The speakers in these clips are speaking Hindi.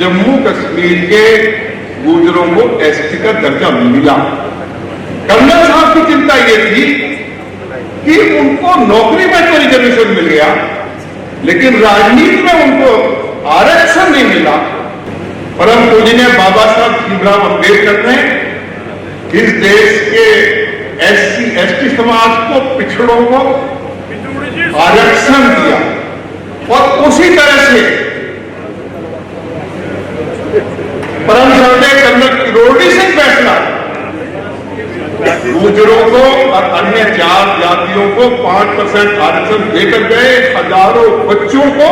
जम्मू कश्मीर के गुर्जरों को एसटी का दर्जा मिला। कर्नल साहब की चिंता यह थी कि उनको नौकरी में तो रिजर्वेशन मिल गया, लेकिन राजनीति में उनको आरक्षण नहीं मिला। परम पूजनीय बाबा साहब भीमराव अम्बेडकर ने इस देश के एससी एसटी समाज को, पिछड़ों को आरक्षण दिया और उसी तरह से परम श्रद्धेय कर्नल किरोड़ी सिंह बैसला गुर्जरों को और अन्य 4 जातियों को 5% आरक्षण देकर गए। हजारों बच्चों को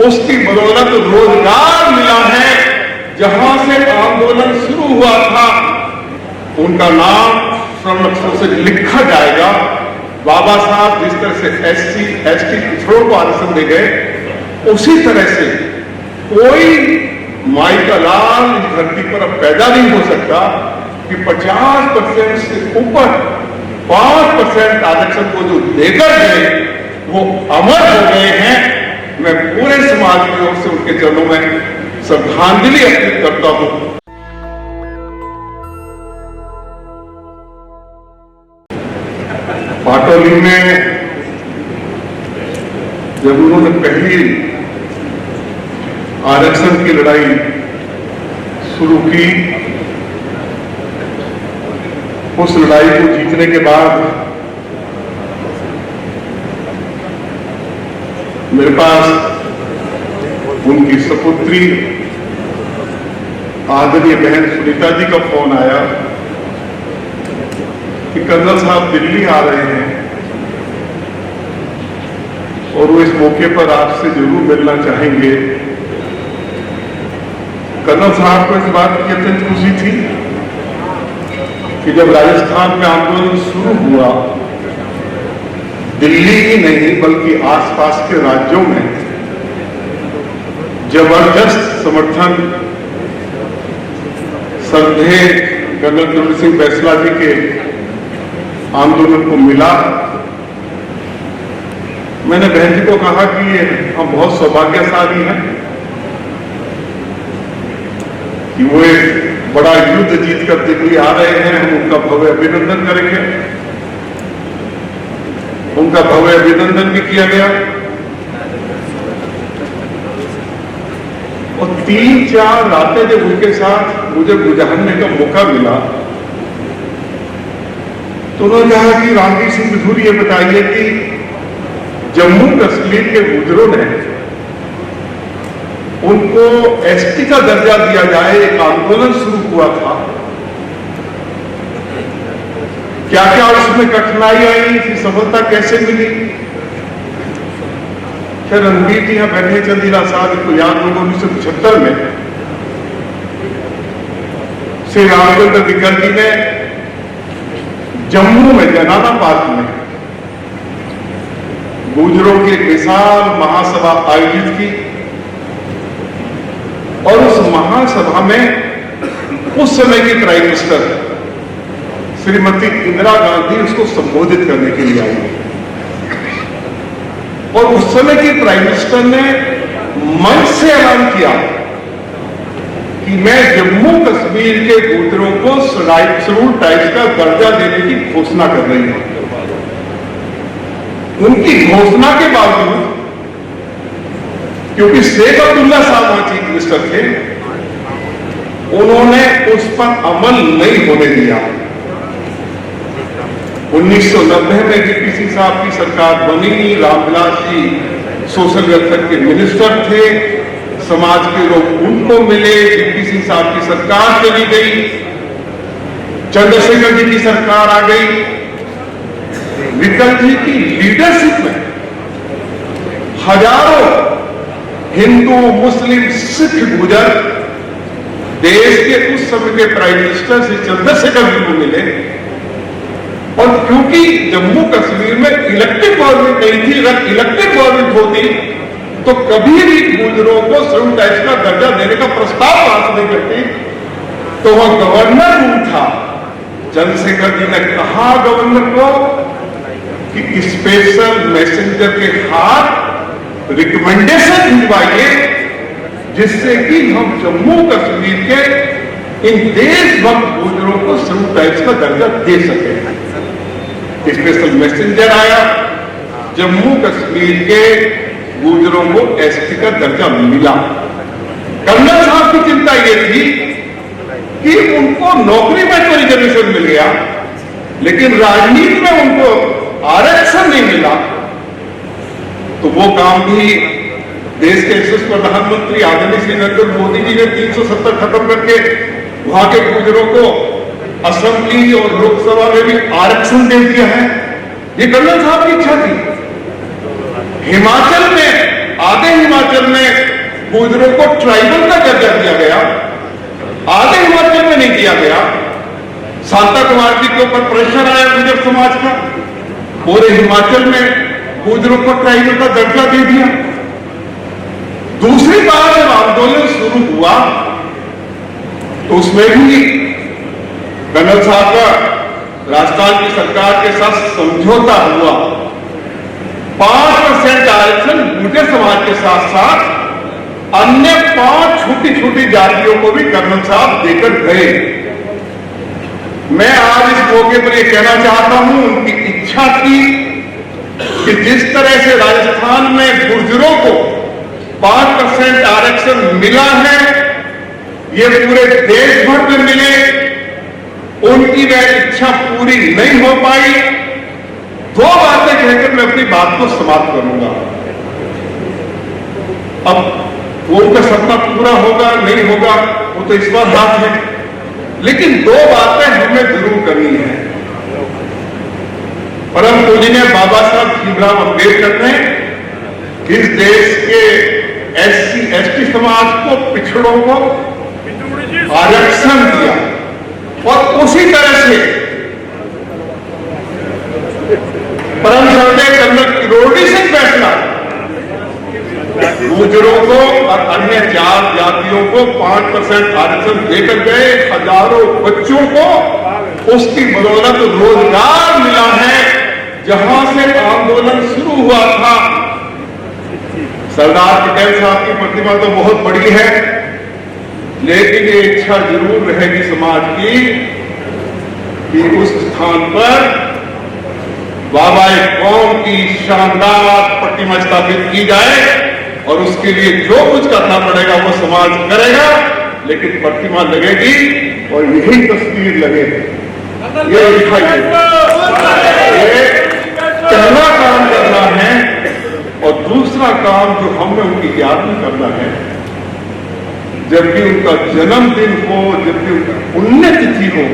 उसकी बदौलत रोजगार मिला है। जहां से आंदोलन शुरू हुआ था उनका नाम स्वर्ण से लिखा जाएगा। बाबा साहब जिस तरह से एससी एसटी पिछड़ों को आरक्षण दे गए, उसी तरह से कोई माई का लाल इस धरती पर अब पैदा नहीं हो सकता कि 50% से ऊपर 5% आरक्षण को जो देकर गए वो अमर हो गए हैं। मैं पूरे समाज की ओर से उनके चरणों में श्रद्धांजलि अर्पित करता हूं। पाटौली में जब उन्होंने पहली आरक्षण की लड़ाई शुरू की, उस लड़ाई को जीतने के बाद मेरे पास उनकी सपुत्री आदरणीय बहन सुनीता जी का फोन आया कि कर्नल साहब दिल्ली आ रहे हैं और वो इस मौके पर आपसे जरूर मिलना चाहेंगे। कर्नल साहब को इस बात की अत्यंत खुशी थी कि जब राजस्थान में आंदोलन शुरू हुआ, दिल्ली ही नहीं बल्कि आसपास के राज्यों में जबरदस्त समर्थन श्रद्धेय कर्नल किरोड़ी सिंह बैसला जी के आंदोलन को मिला। मैंने बहन जी को कहा कि हम बहुत सौभाग्यशाली हैं कि वो एक बड़ा युद्ध जीत कर दिल्ली आ रहे हैं। हम उनका भव्य अभिनंदन करेंगे। उनका भव्य अभिनंदन भी किया गया और 3-4 रातें जब उनके साथ मुझे गुजारने का मौका मिला तो उन्होंने कहा कि रामवीर सिंह बिधूरी ये बताइए कि जम्मू कश्मीर के गुर्जरों ने उनको एसटी का दर्जा दिया जाए, एक आंदोलन शुरू हुआ था, क्या क्या उसमें कठिनाई आई थी, सफलता कैसे मिली? क्या रणवीर जी यहां बैठे चंदीला साहब को याद होगा 1975 में श्री रामचंद्र विकल जी ने जम्मू में जनाना पार्क में गुर्जरों की एक विशाल महासभा आयोजित की और उस महासभा में उस समय की प्राइम मिनिस्टर श्रीमती इंदिरा गांधी उसको संबोधित करने के लिए आई और उस समय की प्राइम मिनिस्टर ने मंच से ऐलान किया कि मैं जम्मू कश्मीर के गुर्जरों को शेड्यूल ट्राइब्स का दर्जा देने की घोषणा कर रही है। उनकी घोषणा के बावजूद, क्योंकि शेख अब्दुल्ला साहब वहां चीफ मिनिस्टर थे, उन्होंने उस पर अमल नहीं होने दिया। 1990 में डीपीसी साहब की सरकार बनी, रामविलास जी सोशल वेलफेयर के मिनिस्टर थे, समाज के लोग उनको मिले, डीपीसी साहब की सरकार चली गई, चंद्रशेखर जी की सरकार आ गई। विकल जी की लीडरशिप में हजारों हिंदू, मुस्लिम, सिख गुर्जर देश के उस समय के प्राइम मिनिस्टर श्री चंद्रशेखर जी को मिले और क्योंकि जम्मू कश्मीर में इलेक्टेड गवर्नमेंट नहीं थी, अगर इलेक्टेड गवर्नमेंट होती तो कभी भी गुर्जरों को शेड्यूल ट्राइब्स का दर्जा देने का प्रस्ताव पास नहीं करती। तो वह गवर्नर रूम था। चंद्रशेखर जी ने कहा गवर्नर को कि स्पेशल मैसेंजर के हाथ रिकमेंडेशन भिजवाइए जिससे कि हम जम्मू कश्मीर के इन देशभक्त गुर्जरों को सिविल राइट्स का दर्जा दे सके। स्पेशल मैसेंजर आया, जम्मू कश्मीर के गुर्जरों को एसटी का दर्जा मिला। कर्नल साहब की चिंता यह थी कि उनको नौकरी में तो रिजर्वेशन मिल गया, लेकिन राजनीति में उनको आरक्षण नहीं मिला। तो वो काम भी देश के यशस्वी प्रधानमंत्री आदरणीय श्री नरेंद्र मोदी जी ने 370 खत्म करके वहां के गुर्जरों को असेंबली और लोकसभा में भी आरक्षण दे दिया है। ये कर्नल साहब की इच्छा थी। हिमाचल में, आधे हिमाचल में गुर्जरों को ट्राइबल का दर्जा दिया गया, आधे हिमाचल में नहीं दिया गया। शांता कुमार जी के ऊपर प्रेशर आया गुर्जर समाज का, पूरे हिमाचल में गुर्जरों को ट्राइबल का दर्जा दे दिया। दूसरी बार जब आंदोलन शुरू हुआ तो उसमें भी कर्नल साहब का राजस्थान की सरकार के साथ समझौता हुआ। 5% आरक्षण गुर्जर समाज के साथ साथ अन्य 5 छोटी छोटी जातियों को भी कर्नल साहब देकर गए। मैं आज इस मौके पर यह कहना चाहता हूं, उनकी इच्छा थी कि जिस तरह से राजस्थान में गुर्जरों को 5% आरक्षण मिला है, ये पूरे देश भर में मिले। उनकी वह इच्छा पूरी नहीं हो पाई। 2 बातें कहकर मैं अपनी बात को समाप्त करूंगा। अब वो उनका सपना पूरा होगा नहीं होगा वो तो इस बार बात है, लेकिन 2 बातें हमें जरूर करनी है। परम पूजनीय बाबा साहब भीमराव अंबेडकर ने इस देश के SC ST समाज को, पिछड़ों को आरक्षण दिया और उसी तरह से परम श्रद्धेय कर्नल किरोड़ी सिंह फैसला गुर्जरों को और अन्य जातियों को 5% आरक्षण देकर गए। हजारों बच्चों को उसकी बदौलत रोजगार मिला है। जहां से आंदोलन शुरू हुआ था, सरदार पटेल साहब की प्रतिमा तो बहुत बड़ी है, लेकिन ये इच्छा जरूर रहेगी समाज की कि उस स्थान पर बाबाए कौम की शानदार प्रतिमा स्थापित की जाए और उसके लिए जो कुछ करना पड़ेगा वो समाज करेगा, लेकिन प्रतिमा लगेगी और यही तस्वीर लगेगी। ये पहला काम करना है और दूसरा काम जो हमें उनकी याद में करना है, जब भी उनका जन्मदिन हो, जब भी उनकी पुण्यतिथि हो,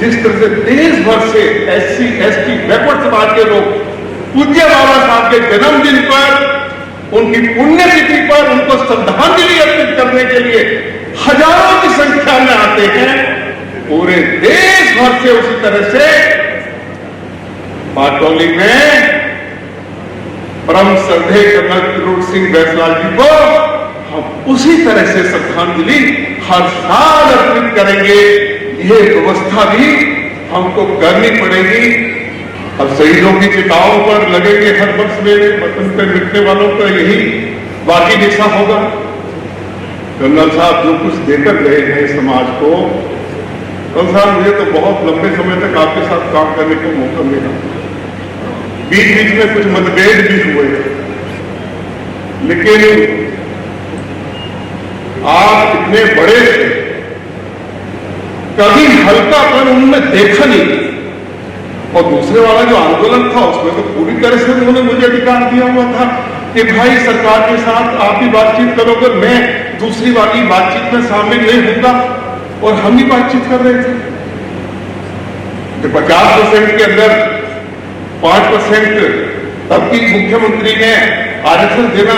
जिस तरह से देश भर से SC ST बैकवर्ड समाज के लोग पूज्य बाबा साहब के जन्मदिन पर, उनकी पुण्यतिथि पर उनको श्रद्धांजलि अर्पित करने के लिए हजारों की संख्या में आते हैं, पूरे देश भर से उसी तरह से बारडोली में परम श्रद्धेय कर्नल किरोड़ी सिंह बैसलाल जी को हम उसी तरह से श्रद्धांजलि हर साल अर्पित करेंगे। यह व्यवस्था भी हमको करनी पड़ेगी। अब शहीदों की चिताओं पर लगेंगे हर वर्ष में, वतन पे मिटने वालों का यही बाकी दिशा होगा। कर्नल साहब जो कुछ देकर गए हैं समाज को, कर्नल साहब मुझे तो बहुत लंबे समय तक आपके साथ काम करने का मौका मिला। बीच बीच में कुछ मतभेद भी हुए, लेकिन आप इतने बड़े थे, कभी हल्कापन उनमें देखा नहीं। और दूसरे वाला जो आंदोलन था उसमें तो पूरी तरह से उन्होंने मुझे अधिकार दिया हुआ था कि भाई सरकार के साथ आप ही बातचीत करोगे, मैं दूसरी वाली बातचीत में शामिल नहीं होगा, और हम ही बातचीत कर रहे थे। तो 50% के अंदर 5% तब की मुख्यमंत्री ने आरक्षण देना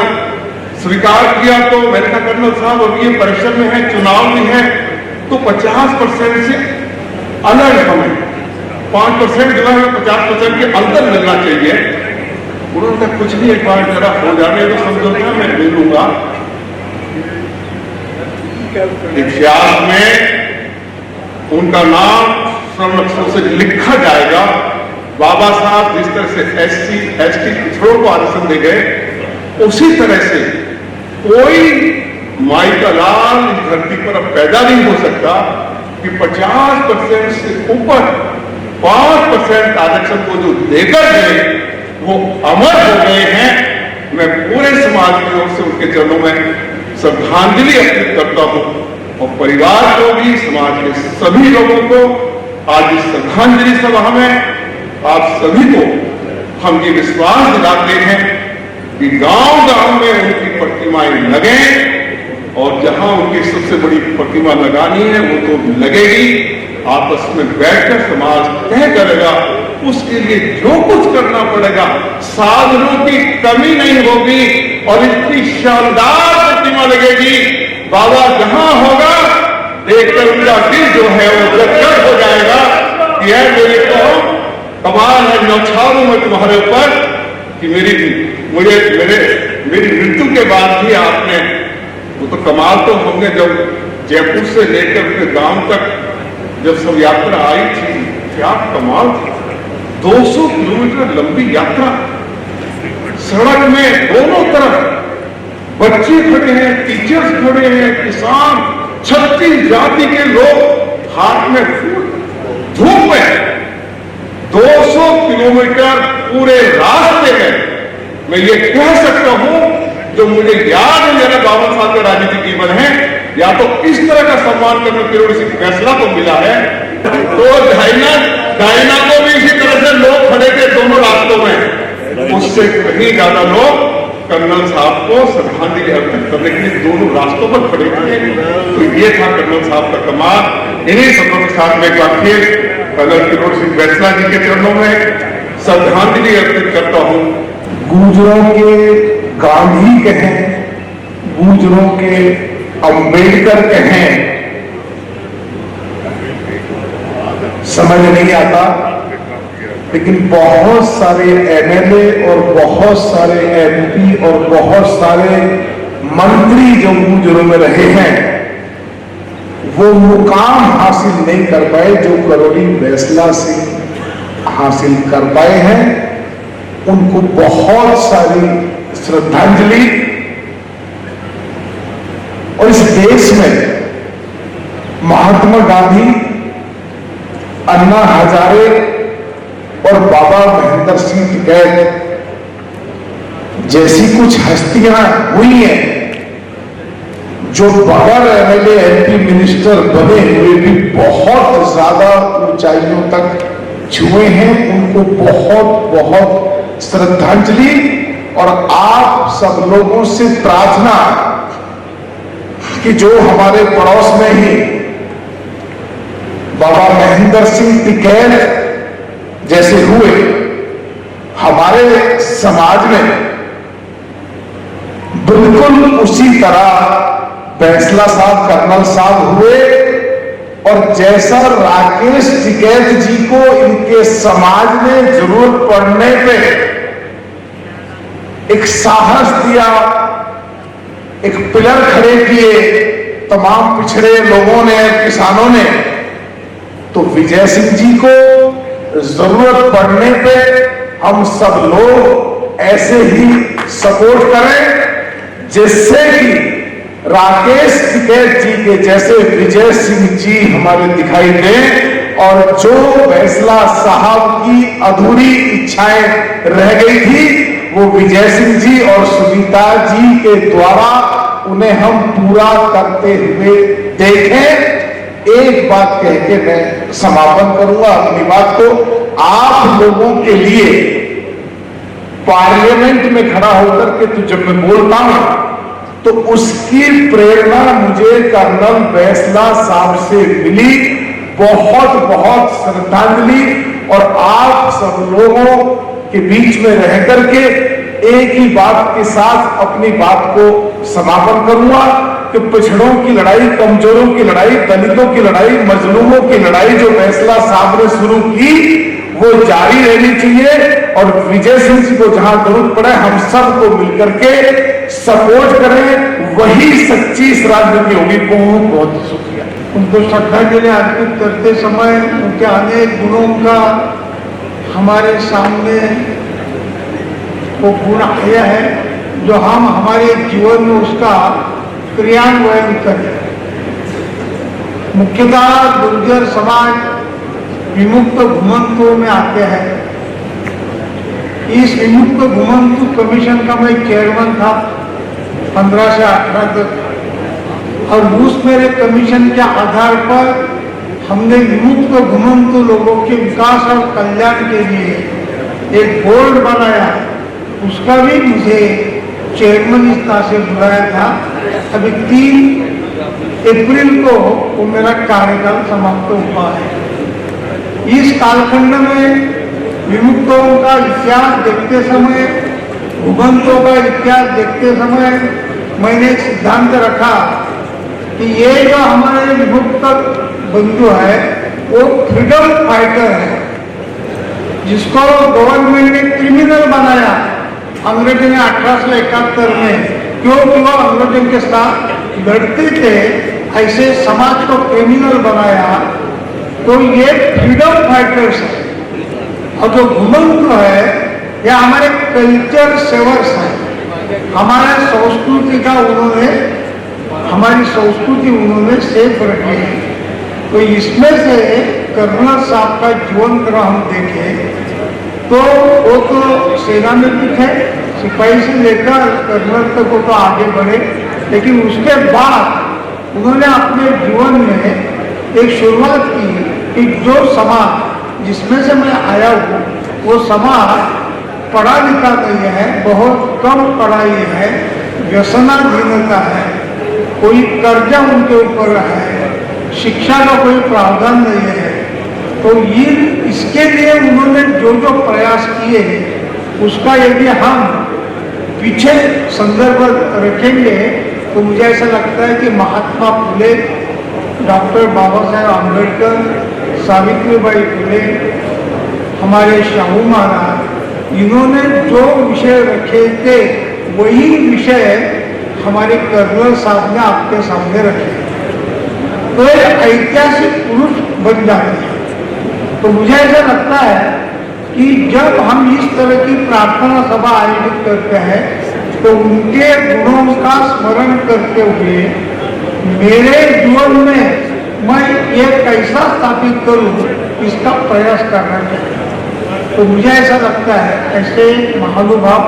स्वीकार किया, तो मैंने कहा कर्नल साहब अभी ये परिषद में है, चुनाव भी है, तो 50% से अलग हमें 5% जो है 50% के अंदर मिलना चाहिए। उन्होंने कहा कुछ नहीं, एक बार जरा हो जाने तो समझौता मैं ले लूंगा। इतिहास में उनका नाम स्वर्ण अक्षरों से लिखा जाएगा। बाबा साहब जिस तरह से SC ST पिछड़ों को आरक्षण दे गए, उसी तरह से कोई माई का लाल इस धरती पर अब पैदा नहीं हो सकता कि 50% से ऊपर 5% आरक्षण को जो देकर गए वो अमर हो गए हैं। मैं पूरे समाज की ओर से उनके चरणों में श्रद्धांजलि अर्पित करता हूं और परिवार को भी, समाज के सभी लोगों को आज इस श्रद्धांजलि सभा में आप सभी को हम ये विश्वास दिलाते हैं कि गांव-गांव में उनकी प्रतिमाएं लगें और जहां उनकी सबसे बड़ी प्रतिमा लगानी है वो तो लगेगी। आपस में बैठकर समाज तय करेगा, उसके लिए जो कुछ करना पड़ेगा, साधनों की कमी नहीं होगी और इतनी शानदार प्रतिमा लगेगी। बाबा जहां होगा देखकर उनका दिल जो है वो गदगद हो जाएगा कि है मेरे को कमाल है, न्यौछावरों में तुम्हारे ऊपर कि मेरी मृत्यु के बाद भी आपने, वो तो कमाल तो हमने जब जयपुर से लेकर अपने गांव तक जब सब यात्रा आई थी, क्या कमाल थी। 200 किलोमीटर लंबी यात्रा, सड़क में दोनों तरफ बच्चे खड़े हैं, टीचर्स खड़े हैं, किसान, 36 जाति के लोग, हाथ में फूल, धूप में 200 किलोमीटर पूरे रास्ते में। मैं ये कह सकता हूं, जो मुझे याद है मेरा 52 साल का राजनीतिक जीवन है, या तो इस तरह का सम्मान करने किरोड़ी सिंह फैसला को मिला है, तो डायना को भी इसी तरह से लोग खड़े थे दोनों रास्तों में, उससे कहीं ज्यादा लोग कर्नल साहब को श्रद्धांजलि अर्पित करने के लिए दोनों रास्तों पर खड़े थे। तो ये था कर्नल साहब का कमाल। इन्हीं शब्दों के साथ में एक बार फिर कर्नल किरोड़ी सिंह फैसला जी के चरणों में श्रद्धांजलि अर्पित करता हूं। गुर्जरों के गांधी कहें, गुर्जरों के अंबेडकर कहें, समझ नहीं आता, लेकिन बहुत सारे एमएलए और बहुत सारे एमपी और बहुत सारे मंत्री जो गुर्जरों में रहे हैं वो मुकाम हासिल नहीं कर पाए जो किरोड़ी फैसला से हासिल कर पाए हैं। उनको बहुत सारी श्रद्धांजलि। और इस देश में महात्मा गांधी, अन्ना हजारे और बाबा महेंद्र सिंह टिकैत जैसी कुछ हस्तियां हुई हैं जो बगैर एमएलए एमपी मिनिस्टर बने हुए भी बहुत ज्यादा ऊंचाइयों तक छुए हैं। उनको बहुत बहुत श्रद्धांजलि। और आप सब लोगों से प्रार्थना कि जो हमारे पड़ोस में ही बाबा महेंद्र सिंह टिकैत जैसे हुए, हमारे समाज में बिल्कुल उसी तरह फैसला साहब, कर्नल साहब हुए। और जैसा राकेश टिकैत जी को इनके समाज ने जरूरत पड़ने पे एक साहस दिया, एक पिलर खड़े किए तमाम पिछड़े लोगों ने, किसानों ने, तो विजय सिंह जी को जरूरत पड़ने पे हम सब लोग ऐसे ही सपोर्ट करें जिससे कि राकेश टिकैत जी के जैसे विजय सिंह जी हमारे दिखाई दें। और जो फैसला साहब की अधूरी इच्छाएं रह गई थी वो विजय सिंह जी और सुनीता जी के द्वारा उन्हें हम पूरा करते हुए देखें। एक बात कह के मैं समापन करूंगा अपनी बात को। आप लोगों के लिए पार्लियामेंट में खड़ा होकर के तो जब मैं बोलता हूं तो उसकी प्रेरणा मुझे कर्नल फैसला साहब से मिली। बहुत बहुत श्रद्धांजलि। और आप सब लोगों के बीच में रह करके एक ही बात के साथ अपनी बात को समापन करूंगा कि पिछड़ों की लड़ाई, कमजोरों की लड़ाई, दलितों की लड़ाई, मजलूमों की लड़ाई जो फैसला साहब ने शुरू की वो जारी रहनी चाहिए। और विजय सिंह जी को जहां जरूरत पड़े हम सबको मिलकर के सपोर्ट करें, वही सच्ची इस राजनीति होगी। बहुत बहुत शुक्रिया। उनको श्रद्धांजलि अर्पित करते समय उनके अनेक गुणों का हमारे सामने वो गुण आया है जो हम हमारे जीवन में उसका क्रियान्वयन करें। मुख्यतः गुर्जर समाज विमुक्त घुमंतु में आते हैं। इस विमुक्त घुमंतु कमीशन का मैं चेयरमैन था 15 से 18 तक, और उस मेरे कमीशन के आधार पर हमने विमुक्त घुमंतु लोगों के विकास और कल्याण के लिए एक बोर्ड बनाया। उसका भी मुझे चेयरमैन इस तरह से बुलाया था। अभी 3 अप्रैल को वो मेरा कार्यकाल समाप्त हुआ है। इस कालखंड में विमुक्तों का इतिहास देखते समय, घुमंतों का इतिहास देखते समय मैंने एक सिद्धांत रखा कि ये जो हमारे विमुक्त बंधु है वो फ्रीडम फाइटर है, जिसको गवर्नमेंट ने क्रिमिनल बनाया अंग्रेजों ने 1871 में, क्योंकि वो अंग्रेजों के साथ लड़ते थे, ऐसे समाज को क्रिमिनल बनाया। तो ये फ्रीडम फाइटर्स है। और जो घुमंतु है ये हमारे कल्चर सेवर्स है। हमारे संस्कृति का उन्होंने, हमारी संस्कृति उन्होंने सेफ रखी है। तो इसमें से कर्नल साहब का जीवन क्रम हम देखें तो वो तो सेना में भी थे, सिपाही से लेकर कर्नल तक वो तो आगे बढ़े, लेकिन उसके बाद उन्होंने अपने जीवन में एक शुरुआत की कि जो समाज जिसमें से मैं आया हूँ वो समाज पढ़ा लिखा नहीं है, बहुत कम पढ़ाई है, व्यसनाधीनता है, कोई कर्जा उनके ऊपर है, शिक्षा का कोई प्रावधान नहीं है। तो ये इसके लिए उन्होंने जो जो प्रयास किए उसका यदि हम पीछे संदर्भ रखेंगे तो मुझे ऐसा लगता है कि महात्मा फुले, डॉक्टर बाबा साहेब आम्बेडकर, सावित्रीबाई फुले, हमारे शाहू महाराज, इन्होंने जो विषय रखे थे वही विषय हमारे कर्नल साहब ने आपके सामने रखे। तो एक ऐतिहासिक पुरुष बन जाते हैं। तो मुझे ऐसा लगता है कि जब हम इस तरह की प्रार्थना सभा आयोजित करते हैं तो उनके गुणों का स्मरण करते हुए मेरे जीवन में मैं ये कैसा स्थापित करूं इसका प्रयास करना चाहिए। तो मुझे ऐसा लगता है ऐसे महानुभाव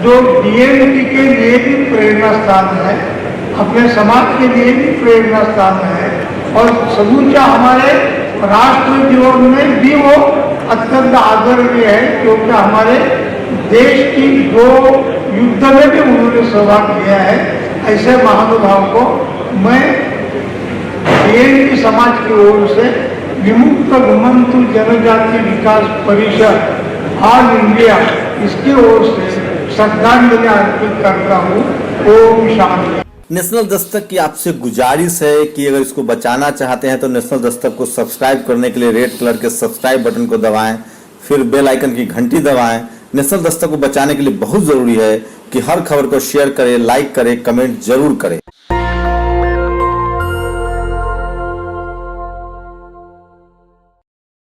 जो डीएमटी के लिए भी प्रेरणा स्थान है, अपने समाज के लिए भी प्रेरणा स्थान है, और समूचा हमारे राष्ट्र जीवन में भी वो अत्यंत आदरणीय है, क्योंकि हमारे देश की 2 युद्ध में भी उन्होंने सहभाग किया है। ऐसे महानुभाव को मैं डीएमटी समाज की ओर से विमुक्त घुमंतु जनजाति विकास परिषद ऑल इंडिया इसकी ओर से श्रद्धांजलि अर्पित करता हूँ। ओम शांति। नेशनल दस्तक की आपसे गुजारिश है कि अगर इसको बचाना चाहते हैं तो नेशनल दस्तक को सब्सक्राइब करने के लिए रेड कलर के सब्सक्राइब बटन को दबाएं, फिर बेल आइकन की घंटी दबाएं। नेशनल दस्तक को बचाने के लिए बहुत जरूरी है कि हर खबर को शेयर करें, लाइक करें, कमेंट जरूर करें।